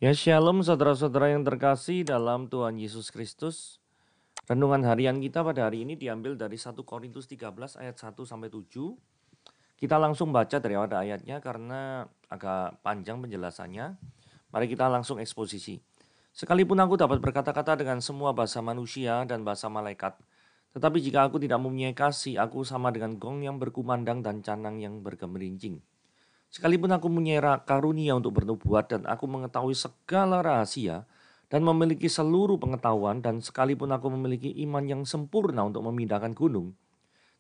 Ya shalom saudara-saudara yang terkasih dalam Tuhan Yesus Kristus. Renungan harian kita pada hari ini diambil dari 1 Korintus 13 ayat 1 sampai 7. Kita langsung baca dari pada ayatnya karena agak panjang penjelasannya. Mari kita langsung eksposisi. Sekalipun aku dapat berkata-kata dengan semua bahasa manusia dan bahasa malaikat, tetapi jika aku tidak mempunyai kasih, aku sama dengan gong yang berkumandang dan canang yang bergemerincing. Sekalipun aku mempunyai karunia untuk bernubuat dan aku mengetahui segala rahasia dan memiliki seluruh pengetahuan dan sekalipun aku memiliki iman yang sempurna untuk memindahkan gunung,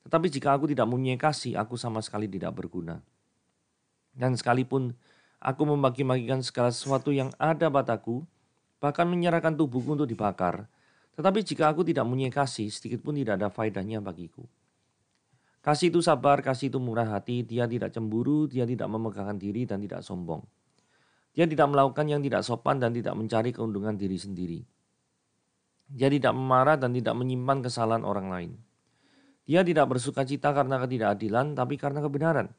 tetapi jika aku tidak mempunyai kasih, aku sama sekali tidak berguna. Dan sekalipun aku membagi-bagikan segala sesuatu yang ada padaku, bahkan menyerahkan tubuhku untuk dibakar, tetapi jika aku tidak mempunyai kasih, sedikit pun tidak ada faedahnya bagiku. Kasih itu sabar, kasih itu murah hati, dia tidak cemburu, dia tidak memegahkan diri dan tidak sombong. Dia tidak melakukan yang tidak sopan dan tidak mencari keuntungan diri sendiri. Dia tidak memarah dan tidak menyimpan kesalahan orang lain. Dia tidak bersuka cita karena ketidakadilan, tapi karena kebenaran.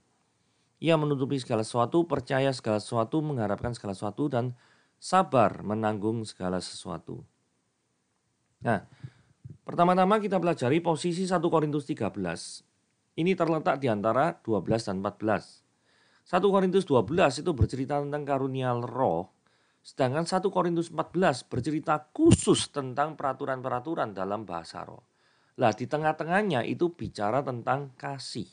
Ia menutupi segala sesuatu, percaya segala sesuatu, mengharapkan segala sesuatu, dan sabar menanggung segala sesuatu. Nah, pertama-tama kita pelajari posisi 1 Korintus 13. Ini terletak di antara 12 dan 14. 1 Korintus 12 itu bercerita tentang karunia roh, sedangkan 1 Korintus 14 bercerita khusus tentang peraturan-peraturan dalam bahasa roh. Lah di tengah-tengahnya itu bicara tentang kasih.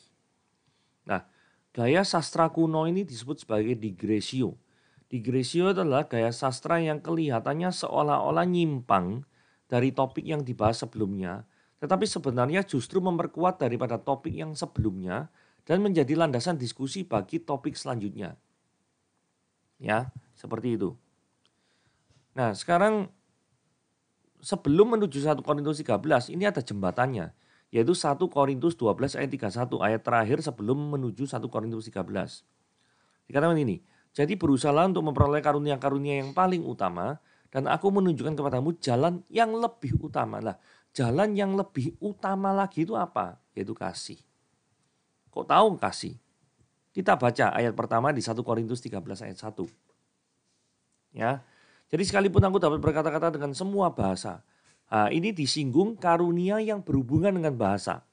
Nah, gaya sastra kuno ini disebut sebagai digresio. Digresio adalah gaya sastra yang kelihatannya seolah-olah nyimpang dari topik yang dibahas sebelumnya, tetapi sebenarnya justru memperkuat daripada topik yang sebelumnya dan menjadi landasan diskusi bagi topik selanjutnya. Ya, seperti itu. Nah, sekarang sebelum menuju 1 Korintus 13, ini ada jembatannya, yaitu 1 Korintus 12 ayat 31, ayat terakhir sebelum menuju 1 Korintus 13. Dikatakan ini, jadi berusahalah untuk memperoleh karunia-karunia yang paling utama, dan aku menunjukkan kepadamu jalan yang lebih utama. Lah, jalan yang lebih utama lagi itu apa? Yaitu kasih. Kok tahu kasih? Kita baca ayat pertama di 1 Korintus 13 ayat 1. Ya. Jadi sekalipun aku dapat berkata-kata dengan semua bahasa. Nah, ini disinggung karunia yang berhubungan dengan bahasa.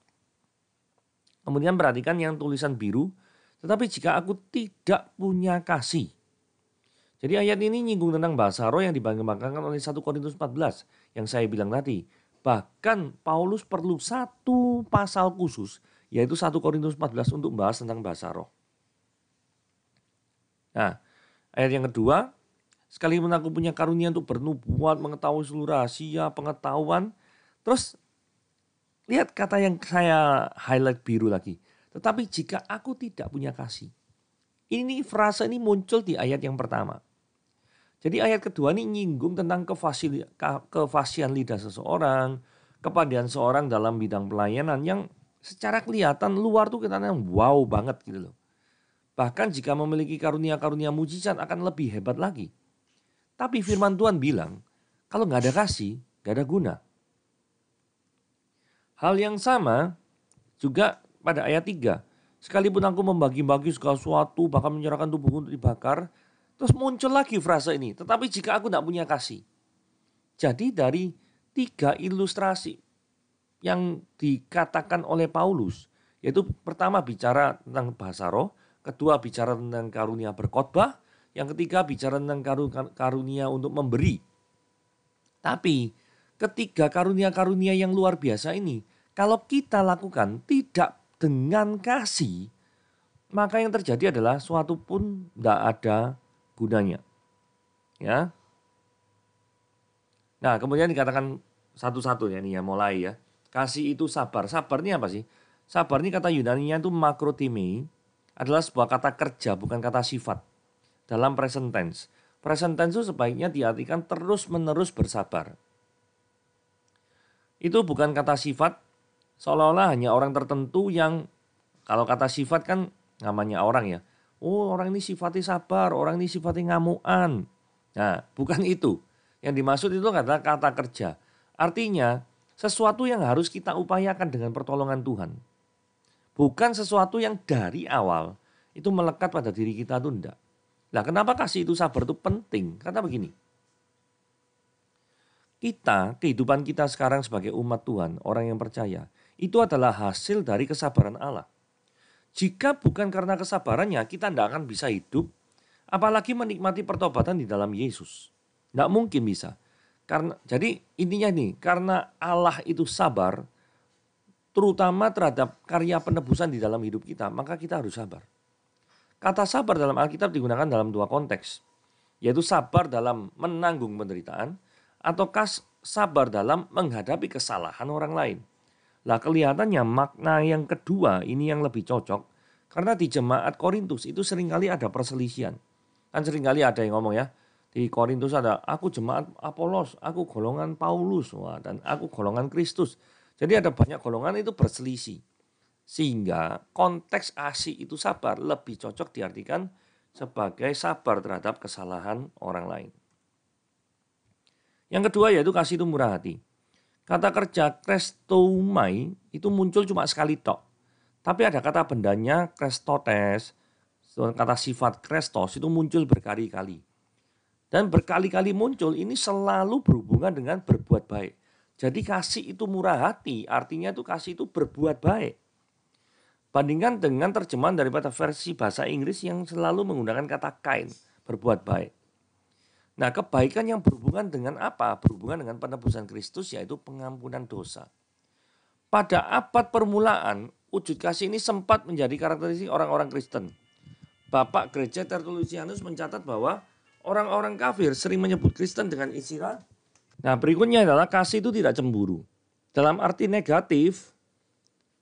Kemudian perhatikan yang tulisan biru. Tetapi jika aku tidak punya kasih. Jadi ayat ini nyinggung tentang bahasa roh yang dibanggakan oleh 1 Korintus 14. Yang saya bilang tadi. Bahkan Paulus perlu satu pasal khusus. Yaitu 1 Korintus 14 untuk membahas tentang bahasa roh. Nah, ayat yang kedua. Sekalipun aku punya karunia untuk bernubuat, mengetahui seluruh rahasia, pengetahuan. Terus lihat kata yang saya highlight biru lagi. Tetapi jika aku tidak punya kasih. Ini frase ini muncul di ayat yang pertama. Jadi ayat kedua ini nyinggung tentang kefasihan lidah seseorang, kepandaian seorang dalam bidang pelayanan yang secara kelihatan luar tuh kita wow banget gitu loh. Bahkan jika memiliki karunia-karunia mujizat akan lebih hebat lagi. Tapi firman Tuhan bilang, kalau nggak ada kasih, nggak ada guna. Hal yang sama juga pada ayat 3. Sekalipun aku membagi-bagi segala sesuatu, bahkan menyerahkan tubuhku untuk dibakar, terus muncul lagi frase ini, tetapi jika aku tidak punya kasih. Jadi dari 3 ilustrasi yang dikatakan oleh Paulus, yaitu pertama bicara tentang bahasa roh, kedua bicara tentang karunia berkhotbah, yang ketiga bicara tentang karunia untuk memberi. Tapi ketiga karunia-karunia yang luar biasa ini, kalau kita lakukan tidak dengan kasih, maka yang terjadi adalah suatu pun tidak ada gunanya. Ya. Nah, kemudian dikatakan satu-satu ya nih ya mulai ya. Kasih itu sabar. Sabar ini apa sih? Sabar ini kata Yunaninya itu makrotime, adalah sebuah kata kerja bukan kata sifat. Dalam present tense. Present tense itu sebaiknya diartikan terus-menerus bersabar. Itu bukan kata sifat, seolah-olah hanya orang tertentu yang, kalau kata sifat kan namanya orang ya. Oh, orang ini sifatnya sabar, orang ini sifatnya ngamuan. Nah, bukan itu. Yang dimaksud itu adalah kata kerja. Artinya, sesuatu yang harus kita upayakan dengan pertolongan Tuhan. Bukan sesuatu yang dari awal itu melekat pada diri kita itu enggak. Nah, kenapa kasih itu sabar itu penting? Karena begini, kehidupan kita sekarang sebagai umat Tuhan, orang yang percaya, itu adalah hasil dari kesabaran Allah. Jika bukan karena kesabarannya, kita tidak akan bisa hidup, apalagi menikmati pertobatan di dalam Yesus. Tidak mungkin bisa. Jadi intinya nih, karena Allah itu sabar, terutama terhadap karya penebusan di dalam hidup kita, maka kita harus sabar. Kata sabar dalam Alkitab digunakan dalam dua konteks, yaitu sabar dalam menanggung penderitaan, atau sabar dalam menghadapi kesalahan orang lain. Lah kelihatannya makna yang kedua ini yang lebih cocok, karena di jemaat Korintus itu seringkali ada perselisihan. Kan seringkali ada yang ngomong ya, di Korintus ada aku jemaat Apolos, aku golongan Paulus, dan aku golongan Kristus. Jadi ada banyak golongan itu berselisih. Sehingga konteks asih itu sabar lebih cocok diartikan sebagai sabar terhadap kesalahan orang lain. Yang kedua yaitu kasih itu murah hati. Kata kerja krestomai itu muncul cuma sekali tok. Tapi ada kata bendanya krestotes, kata sifat krestos itu muncul berkali-kali. Dan berkali-kali muncul ini selalu berhubungan dengan berbuat baik. Jadi kasih itu murah hati, artinya itu kasih itu berbuat baik. Bandingkan dengan terjemahan daripada versi bahasa Inggris yang selalu menggunakan kata kind, berbuat baik. Nah, kebaikan yang berhubungan dengan apa? Berhubungan dengan penebusan Kristus, yaitu pengampunan dosa. Pada abad permulaan, wujud kasih ini sempat menjadi karakteristik orang-orang Kristen. Bapak Gereja Tertullianus mencatat bahwa orang-orang kafir sering menyebut Kristen dengan istilah. Nah, berikutnya adalah kasih itu tidak cemburu. Dalam arti negatif,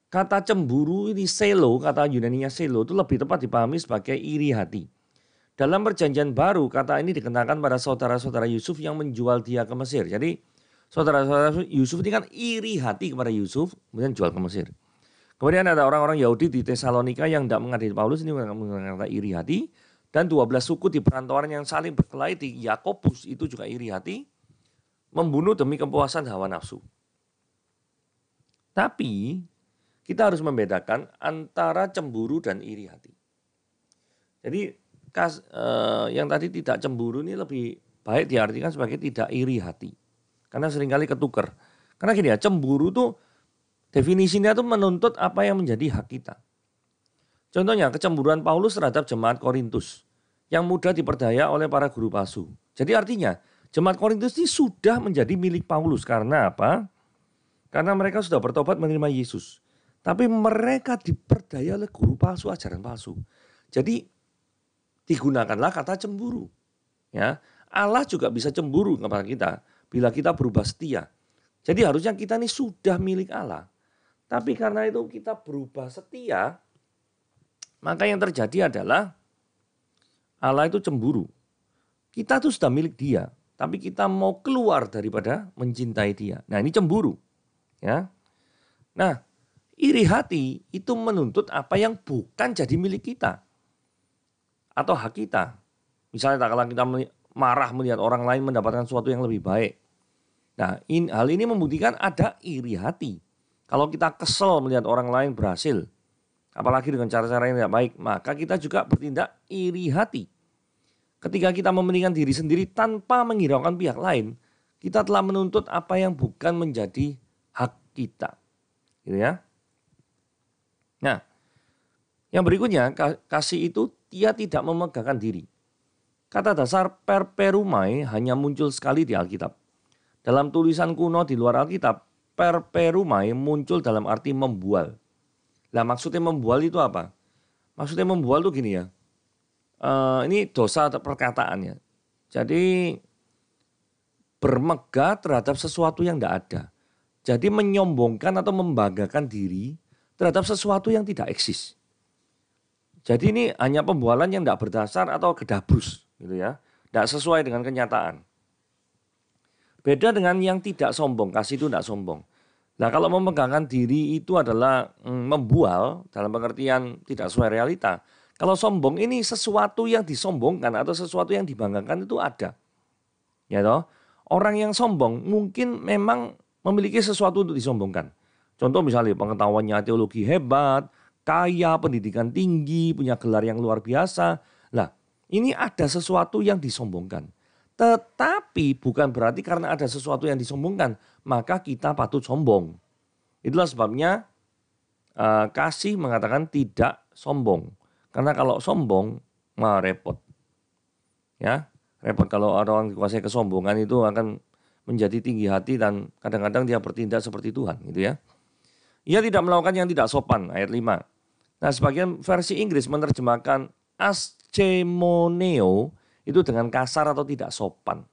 kata cemburu ini selo, kata Yunaninya selo itu lebih tepat dipahami sebagai iri hati. Dalam perjanjian baru, kata ini dikenakan pada saudara-saudara Yusuf yang menjual dia ke Mesir. Jadi saudara-saudara Yusuf ini kan iri hati kepada Yusuf, kemudian jual ke Mesir. Kemudian ada orang-orang Yahudi di Tesalonika yang tidak mengasihi Paulus, ini menggunakan kata iri hati. Dan 12 suku di perantauan yang saling berkelahi di Yakobus itu juga iri hati, membunuh demi kepuasan hawa nafsu. Tapi kita harus membedakan antara cemburu dan iri hati. Jadi yang tadi tidak cemburu ini lebih baik diartikan sebagai tidak iri hati. Karena seringkali ketukar. Karena gini ya, cemburu tuh definisinya tuh menuntut apa yang menjadi hak kita. Contohnya kecemburuan Paulus terhadap jemaat Korintus yang mudah diperdaya oleh para guru palsu. Jadi artinya jemaat Korintus ini sudah menjadi milik Paulus. Karena apa? Karena mereka sudah bertobat menerima Yesus. Tapi mereka diperdaya oleh guru palsu, ajaran palsu. Jadi digunakanlah kata cemburu. Ya, Allah juga bisa cemburu kepada kita bila kita berubah setia. Jadi harusnya kita ini sudah milik Allah. Tapi karena itu kita berubah setia, maka yang terjadi adalah Allah itu cemburu. Kita tuh sudah milik dia, tapi kita mau keluar daripada mencintai dia. Nah, ini cemburu. Ya. Nah, iri hati itu menuntut apa yang bukan jadi milik kita atau hak kita. Misalnya kalau kita marah melihat orang lain mendapatkan sesuatu yang lebih baik. Nah, hal ini membuktikan ada iri hati. Kalau kita kesel melihat orang lain berhasil, apalagi dengan cara-cara yang tidak baik, maka kita juga bertindak iri hati. Ketika kita mementingkan diri sendiri tanpa menghiraukan pihak lain, kita telah menuntut apa yang bukan menjadi hak kita. Gitu ya. Nah, yang berikutnya, kasih itu dia tidak memegahkan diri. Kata dasar perperumai hanya muncul sekali di Alkitab. Dalam tulisan kuno di luar Alkitab, perperumai muncul dalam arti membual. Lah maksudnya membual itu apa? Maksudnya membual itu gini ya. Ini dosa perkataannya. Jadi bermegah terhadap sesuatu yang tidak ada. Jadi menyombongkan atau membanggakan diri terhadap sesuatu yang tidak eksis. Jadi ini hanya pembualan yang tidak berdasar atau gedabrus gitu ya. Tidak sesuai dengan kenyataan. Beda dengan yang tidak sombong, kasih itu tidak sombong. Nah kalau memegangkan diri itu adalah membual dalam pengertian tidak sesuai realita. Kalau sombong ini sesuatu yang disombongkan atau sesuatu yang dibanggakan itu ada. Ya toh? Orang yang sombong mungkin memang memiliki sesuatu untuk disombongkan. Contoh misalnya pengetahuannya teologi hebat, kaya, pendidikan tinggi, punya gelar yang luar biasa. Lah, Ini ada sesuatu yang disombongkan. Tetapi bukan berarti karena ada sesuatu yang disombongkan, maka kita patut sombong. Itulah sebabnya kasih mengatakan tidak sombong. Karena kalau sombong, mah repot. Ya, repot kalau orang dikuasai kesombongan itu akan menjadi tinggi hati dan kadang-kadang dia bertindak seperti Tuhan gitu ya. Ia tidak melakukan yang tidak sopan, ayat 5. Nah, sebagian versi Inggris menerjemahkan ascemoneo itu dengan kasar atau tidak sopan.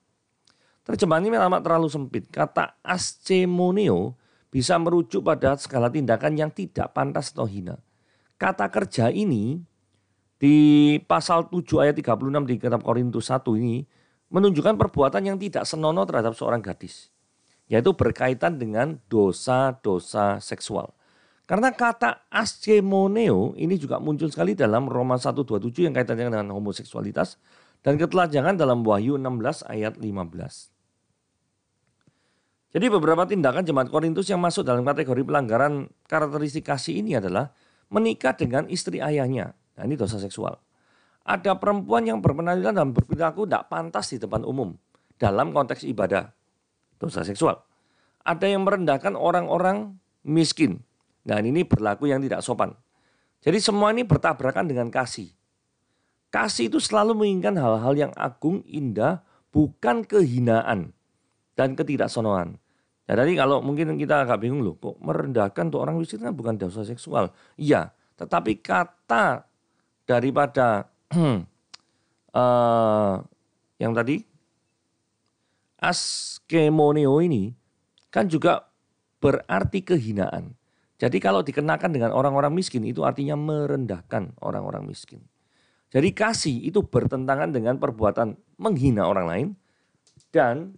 Terjemahan ini memang terlalu sempit. Kata ascemoneo bisa merujuk pada segala tindakan yang tidak pantas atau hina. Kata kerja ini di pasal 7 ayat 36 di kitab Korintus 1 ini menunjukkan perbuatan yang tidak senonoh terhadap seorang gadis. Yaitu berkaitan dengan dosa-dosa seksual. Karena kata ascemoneo ini juga muncul sekali dalam Roma 1:27 yang kaitannya dengan homoseksualitas dan ketelanjangan dalam Wahyu 16 ayat 15. Jadi beberapa tindakan jemaat Korintus yang masuk dalam kategori pelanggaran karakteristik kasih ini adalah menikah dengan istri ayahnya. Nah, ini dosa seksual. Ada perempuan yang berpenampilan dan berperilaku tidak pantas di depan umum dalam konteks ibadah. Dosa seksual. Ada yang merendahkan orang-orang miskin. Dan ini berlaku yang tidak sopan. Jadi semua ini bertabrakan dengan kasih. Kasih itu selalu menginginkan hal-hal yang agung, indah, bukan kehinaan dan ketidaksonoan. Ya, tadi kalau mungkin kita agak bingung loh, kok merendahkan untuk orang miskin kan bukan dosa seksual. Iya, tetapi kata daripada yang tadi askemoneo ini kan juga berarti kehinaan. Jadi kalau dikenakan dengan orang-orang miskin itu artinya merendahkan orang-orang miskin. Jadi kasih itu bertentangan dengan perbuatan menghina orang lain dan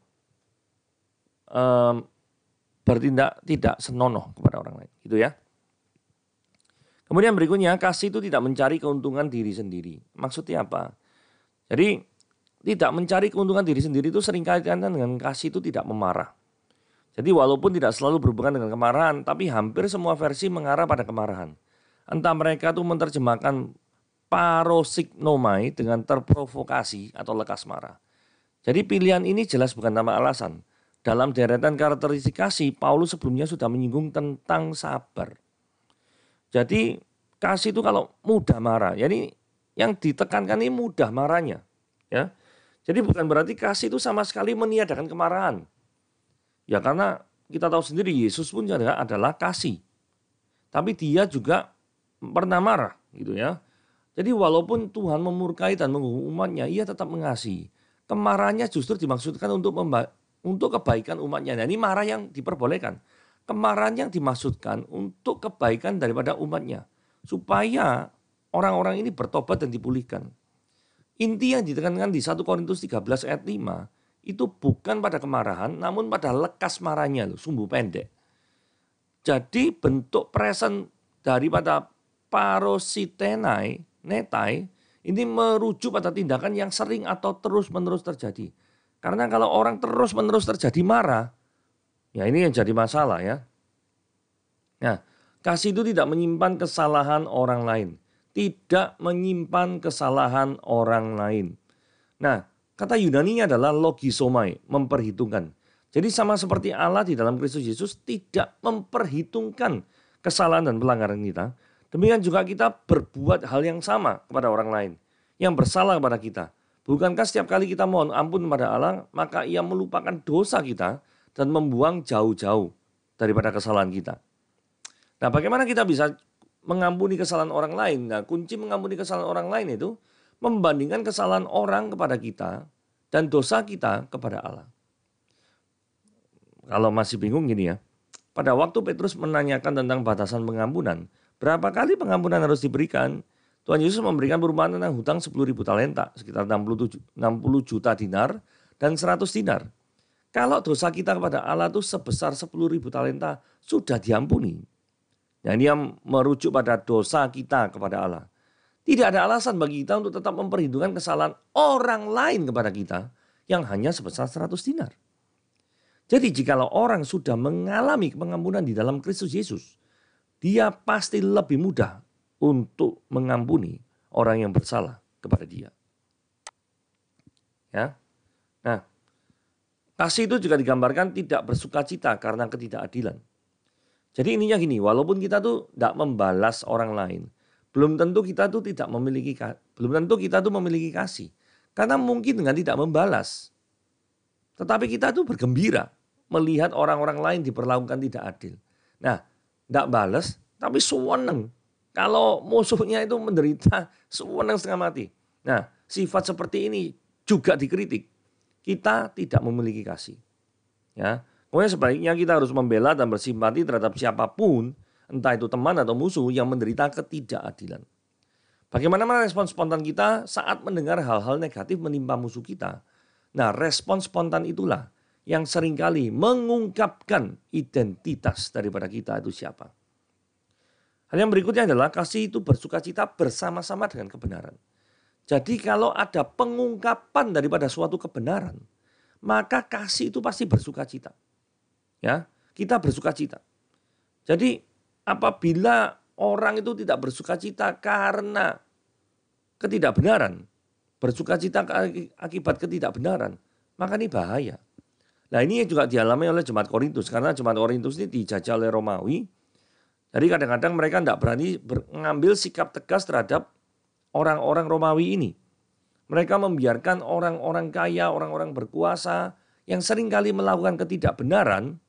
bertindak tidak senonoh kepada orang lain. Gitu ya. Kemudian berikutnya kasih itu tidak mencari keuntungan diri sendiri. Maksudnya apa? Jadi tidak mencari keuntungan diri sendiri itu sering kaitan dengan kasih itu tidak memarah. Jadi walaupun tidak selalu berhubungan dengan kemarahan, tapi hampir semua versi mengarah pada kemarahan. Entah mereka itu menerjemahkan parosiknomai dengan terprovokasi atau lekas marah. Jadi pilihan ini jelas bukan tanpa alasan. Dalam deretan karakteristik kasih, Paulus sebelumnya sudah menyinggung tentang sabar. Jadi kasih itu kalau mudah marah, jadi yang ditekankan ini mudah marahnya. Ya. Jadi bukan berarti kasih itu sama sekali meniadakan kemarahan. Ya karena kita tahu sendiri Yesus pun adalah kasih. Tapi dia juga pernah marah gitu ya. Jadi walaupun Tuhan memurkai dan menghukum umatnya, ia tetap mengasihi. Kemarahannya justru dimaksudkan untuk kebaikan umatnya. Nah, ini marah yang diperbolehkan. Kemarahan yang dimaksudkan untuk kebaikan daripada umatnya. Supaya orang-orang ini bertobat dan dipulihkan. Inti yang ditekankan di 1 Korintus 13 ayat 5 itu bukan pada kemarahan namun pada lekas marahnya loh, sumbu pendek. Jadi bentuk present daripada parositenai, netai, ini merujuk pada tindakan yang sering atau terus-menerus terjadi. Karena kalau orang terus-menerus terjadi marah, ya ini yang jadi masalah ya. Nah, kasih itu tidak menyimpan kesalahan orang lain. Tidak menyimpan kesalahan orang lain. Nah, kata Yunani adalah logisomai, memperhitungkan. Jadi sama seperti Allah di dalam Kristus Yesus tidak memperhitungkan kesalahan dan pelanggaran kita. Demikian juga kita berbuat hal yang sama kepada orang lain yang bersalah kepada kita. Bukankah setiap kali kita mohon ampun kepada Allah, maka ia melupakan dosa kita dan membuang jauh-jauh daripada kesalahan kita. Nah, bagaimana kita bisa mengampuni kesalahan orang lain? Nah, kunci mengampuni kesalahan orang lain itu membandingkan kesalahan orang kepada kita dan dosa kita kepada Allah. Kalau masih bingung gini ya, pada waktu Petrus menanyakan tentang batasan pengampunan, berapa kali pengampunan harus diberikan? Tuhan Yesus memberikan perumpamaan tentang hutang 10.000 talenta, sekitar 60 juta dinar dan 100 dinar. Kalau dosa kita kepada Allah itu sebesar 10.000 talenta sudah diampuni. Nah, ini yang merujuk pada dosa kita kepada Allah. Tidak ada alasan bagi kita untuk tetap memperhitungkan kesalahan orang lain kepada kita yang hanya sebesar 100 dinar. Jadi jikalau orang sudah mengalami pengampunan di dalam Kristus Yesus, dia pasti lebih mudah untuk mengampuni orang yang bersalah kepada dia. Ya. Nah, kasih itu juga digambarkan tidak bersukacita karena ketidakadilan. Jadi ininya gini, walaupun kita tuh tidak membalas orang lain, belum tentu kita tuh memiliki kasih. Karena mungkin dengan tidak membalas, tetapi kita tuh bergembira melihat orang-orang lain diperlakukan tidak adil. Nah, tidak balas, tapi suweneng. Kalau musuhnya itu menderita, suweneng setengah mati. Nah, sifat seperti ini juga dikritik. Kita tidak memiliki kasih. Ya, pokoknya sebaiknya kita harus membela dan bersimpati terhadap siapapun, entah itu teman atau musuh yang menderita ketidakadilan. Bagaimana respon spontan kita saat mendengar hal-hal negatif menimpa musuh kita? Nah, respon spontan itulah yang seringkali mengungkapkan identitas daripada kita itu siapa. Hal yang berikutnya adalah kasih itu bersukacita bersama-sama dengan kebenaran. Jadi kalau ada pengungkapan daripada suatu kebenaran, maka kasih itu pasti bersukacita. Ya, kita bersukacita. Jadi apabila orang itu tidak bersukacita karena ketidakbenaran, bersukacita akibat ketidakbenaran, maka ini bahaya. Nah, ini juga dialami oleh jemaat Korintus, karena jemaat Korintus ini dijajah oleh Romawi. Jadi kadang-kadang mereka tidak berani mengambil sikap tegas terhadap orang-orang Romawi ini. Mereka membiarkan orang-orang kaya, orang-orang berkuasa yang seringkali melakukan ketidakbenaran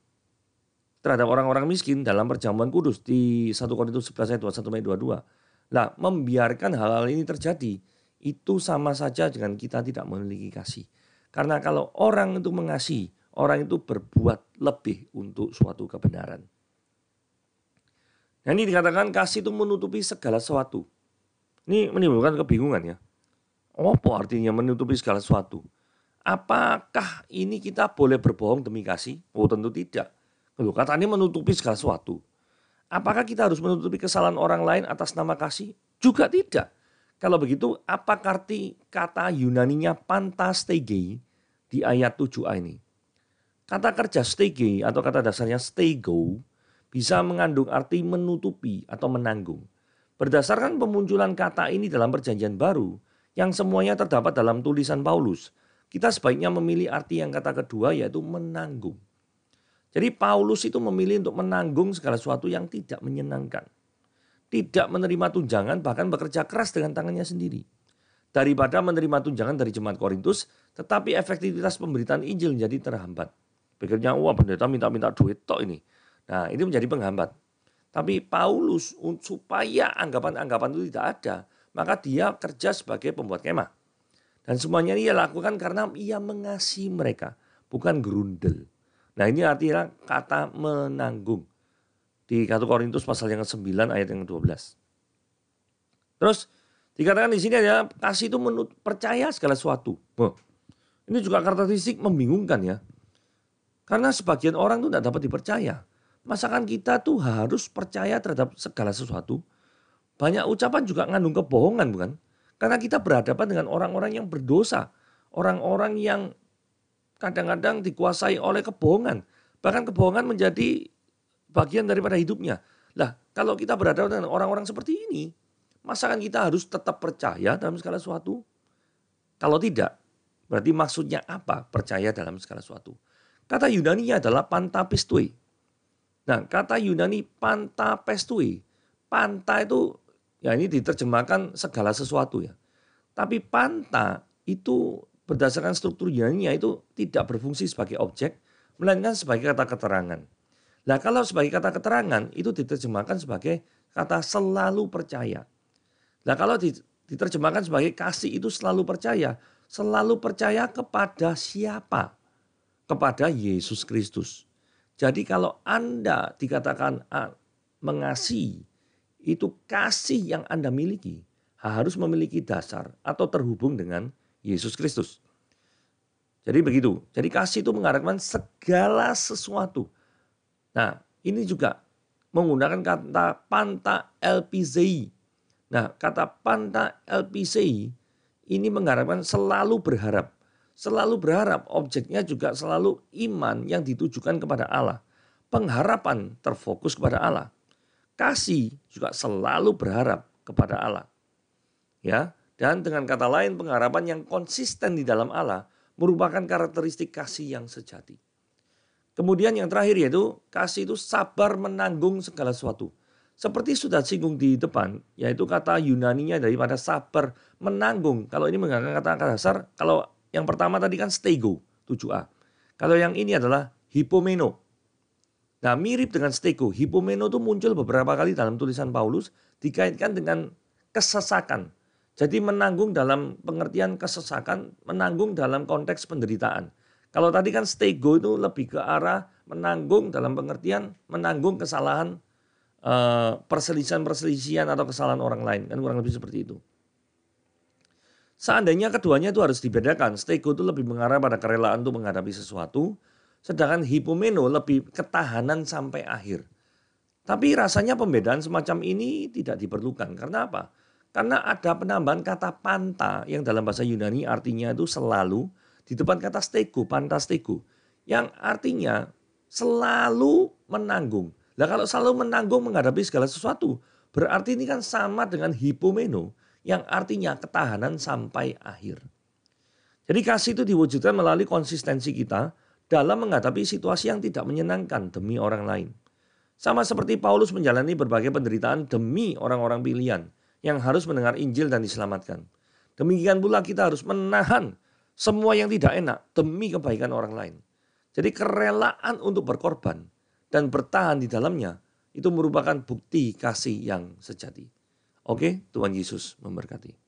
terhadap orang-orang miskin dalam perjamuan kudus di 1 Korintus 11 ayat 21-22. Nah, membiarkan hal-hal ini terjadi itu sama saja dengan kita tidak memiliki kasih. Karena kalau orang itu mengasihi, orang itu berbuat lebih untuk suatu kebenaran. Nah, ini dikatakan kasih itu menutupi segala sesuatu. Ini menimbulkan kebingungan ya. Apa artinya menutupi segala sesuatu? Apakah ini kita boleh berbohong demi kasih? Oh, tentu tidak. Loh, katanya menutupi segala sesuatu. Apakah kita harus menutupi kesalahan orang lain atas nama kasih? Juga tidak. Kalau begitu, apa arti kata Yunaninya pantastege di ayat 7a ini? Kata kerja stege atau kata dasarnya stego bisa mengandung arti menutupi atau menanggung. Berdasarkan pemunculan kata ini dalam perjanjian baru, yang semuanya terdapat dalam tulisan Paulus, kita sebaiknya memilih arti yang kata kedua yaitu menanggung. Jadi Paulus itu memilih untuk menanggung segala sesuatu yang tidak menyenangkan. Tidak menerima tunjangan, bahkan bekerja keras dengan tangannya sendiri. Daripada menerima tunjangan dari jemaat Korintus, tetapi efektivitas pemberitaan Injil menjadi terhambat. Pikirnya, wah pendeta minta-minta duit tok ini. Nah, ini menjadi penghambat. Tapi Paulus supaya anggapan-anggapan itu tidak ada, maka dia kerja sebagai pembuat kemah. Dan semuanya ia lakukan karena ia mengasihi mereka, bukan gerundel. Nah, ini artinya kata menanggung. Di 1 Korintus pasal yang ke-9 ayat yang ke-12. Terus dikatakan di sini ada kasih itu percaya segala sesuatu. Ini juga karakteristik membingungkan ya. Karena sebagian orang tuh tidak dapat dipercaya. Masakan kita tuh harus percaya terhadap segala sesuatu. Banyak ucapan juga ngandung kebohongan bukan? Karena kita berhadapan dengan orang-orang yang berdosa. Orang-orang yang kadang-kadang dikuasai oleh kebohongan. Bahkan kebohongan menjadi bagian daripada hidupnya. Lah, kalau kita berhadapan dengan orang-orang seperti ini, masakan kita harus tetap percaya dalam segala sesuatu? Kalau tidak, berarti maksudnya apa percaya dalam segala sesuatu? Kata Yunani adalah pantapistoi. Nah, kata Yunani pantapestui. Panta itu, ya ini diterjemahkan segala sesuatu ya. Tapi panta itu berdasarkan struktur Yunani itu tidak berfungsi sebagai objek, melainkan sebagai kata keterangan. Nah, kalau sebagai kata keterangan itu diterjemahkan sebagai kata selalu percaya. Nah, kalau diterjemahkan sebagai kasih itu selalu percaya. Selalu percaya kepada siapa? Kepada Yesus Kristus. Jadi kalau Anda dikatakan mengasihi, itu kasih yang Anda miliki harus memiliki dasar atau terhubung dengan Yesus Kristus. Jadi begitu. Jadi kasih itu mengharapkan segala sesuatu. Nah, ini juga menggunakan kata panta elpizei. Nah, kata panta elpizei ini mengharapkan selalu berharap. Selalu berharap, objeknya juga selalu iman yang ditujukan kepada Allah. Pengharapan terfokus kepada Allah. Kasih juga selalu berharap kepada Allah. Ya, dan dengan kata lain pengharapan yang konsisten di dalam Allah merupakan karakteristik kasih yang sejati. Kemudian yang terakhir yaitu kasih itu sabar menanggung segala sesuatu. Seperti sudah singgung di depan, yaitu kata Yunaninya daripada sabar menanggung. Kalau ini menggunakan kata dasar, kalau yang pertama tadi kan stego, 7a. Kalau yang ini adalah hipomeno. Nah, mirip dengan stego, hipomeno itu muncul beberapa kali dalam tulisan Paulus dikaitkan dengan kesesakan. Jadi menanggung dalam pengertian kesesakan, menanggung dalam konteks penderitaan. Kalau tadi kan stego itu lebih ke arah menanggung dalam pengertian menanggung kesalahan, perselisihan atau kesalahan orang lain. Kan kurang lebih seperti itu. Seandainya keduanya itu harus dibedakan, stego itu lebih mengarah pada kerelaan untuk menghadapi sesuatu, sedangkan hipomeno lebih ketahanan sampai akhir. Tapi rasanya pembedaan semacam ini tidak diperlukan. Karena apa? Karena ada penambahan kata panta yang dalam bahasa Yunani artinya itu selalu di depan kata stego, pantastego. Yang artinya selalu menanggung. Nah kalau selalu menanggung menghadapi segala sesuatu, berarti ini kan sama dengan hipomeno yang artinya ketahanan sampai akhir. Jadi kasih itu diwujudkan melalui konsistensi kita dalam menghadapi situasi yang tidak menyenangkan demi orang lain. Sama seperti Paulus menjalani berbagai penderitaan demi orang-orang pilihan yang harus mendengar Injil dan diselamatkan. Demikian pula kita harus menahan semua yang tidak enak demi kebaikan orang lain. Jadi kerelaan untuk berkorban dan bertahan di dalamnya itu merupakan bukti kasih yang sejati. Oke, Tuhan Yesus memberkati.